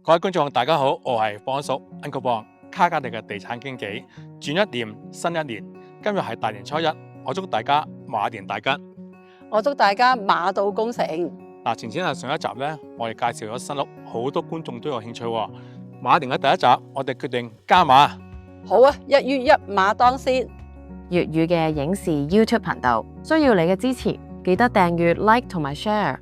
各位觀眾大家好，我係邦叔 Uncle Bong，卡嘉地嘅地產經紀。轉一年新一年，今日係大年初一，我祝大家馬年大吉。我祝大家馬到功成。嗱，前上一集呢，我哋介紹咗新屋，好多觀眾都有興趣喎。馬年嘅第一集，我哋決定加碼。好啊，一於一馬當先。粵語嘅影視 YouTube 頻道，需要你嘅支持，記得訂閱、like 同埋 share。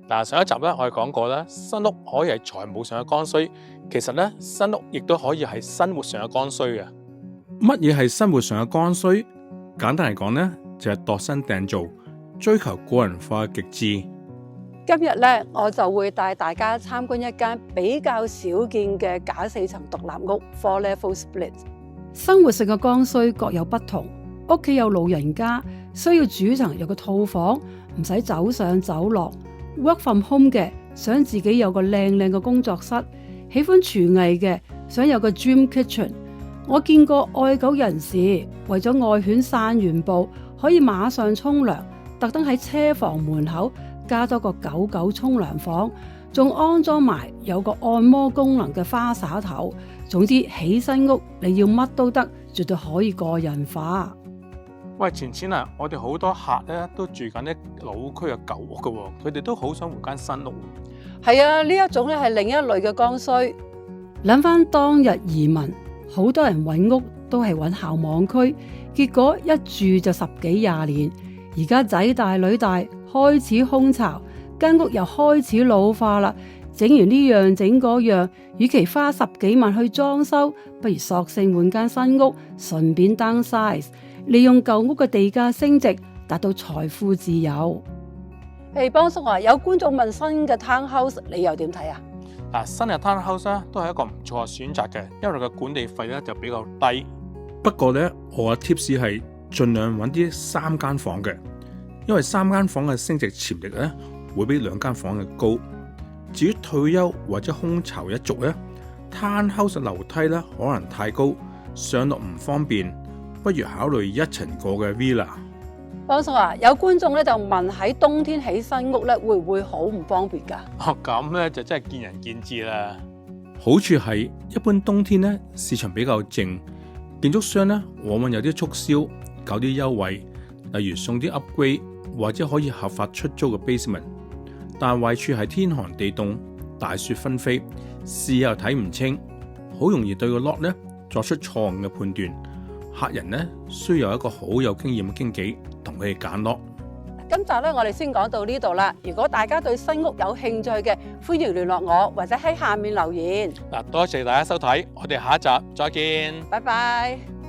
嗱，上一集咧，我哋講過咧，新屋可以係財務上嘅剛需，其實咧，新屋亦都可以係生活上嘅剛需嘅。乜嘢係生活上嘅剛需？簡單嚟講呢，就係度身訂造，追求個人化嘅極致。今日咧，我就會帶大家參觀一間比較少見嘅假4層獨立屋 （Four Level Split）。生活上嘅剛需各有不同，屋企有老人家需要主層有個套房，唔使走上走落。Work from home 嘅想自己有個靚靚嘅工作室，喜歡廚藝嘅想有個 dream kitchen。我見過愛狗人士為咗愛犬散完步可以馬上沖涼，特登喺車房門口加多個狗狗沖涼房，仲安裝埋有個按摩功能嘅花灑頭。總之起新屋你要乜都得，絕對可以個人化。喂，前啊，我哋好多客咧都住緊啲老區嘅舊屋嘅，佢哋都好想換間新屋。係啊，呢一種咧係另一類嘅剛需。諗翻當日移民，好多人揾屋都係揾校網區，結果一住就10幾20年。而家仔大女大，開始空巢，間屋又開始老化啦。整完呢樣整嗰樣，與其花10幾萬去裝修，不如索性換間新屋，順便 downsize。利用舊屋嘅地價升值，達到財富自由。邦叔啊，有觀眾問新嘅 townhouse， 你又點睇啊？嗱，新嘅 townhouse 咧都係一個唔錯嘅選擇嘅，因為佢嘅管理費咧就比較低。不過呢，我嘅 tips 係盡量揾啲3間房嘅，因為3間房嘅升值潛力咧會比2間房嘅高。至於退休或者空巢一族咧，townhouse 樓梯咧可能太高，上落唔方便。不如考慮1層過嘅 villa。邦叔啊，有觀眾咧就問喺冬天起新屋咧會唔會好唔方便㗎？咁咧就真係見仁見智啦。好處係一般冬天咧市場比較靜，建築商咧往往有啲促銷，搞啲優惠，例如送啲 upgrade 或者可以合法出租嘅 basement。但壞處係天寒地凍，大雪紛飛，視野又睇唔清，好容易對個 lot 咧作出錯誤嘅判斷。客人呢需要有一個好有經驗嘅經紀同佢哋揀咯。今集咧我哋先講到呢度啦。如果大家對新屋有興趣嘅，歡迎聯絡我或者喺下面留言。多謝大家收睇，我哋下一集再見，拜拜。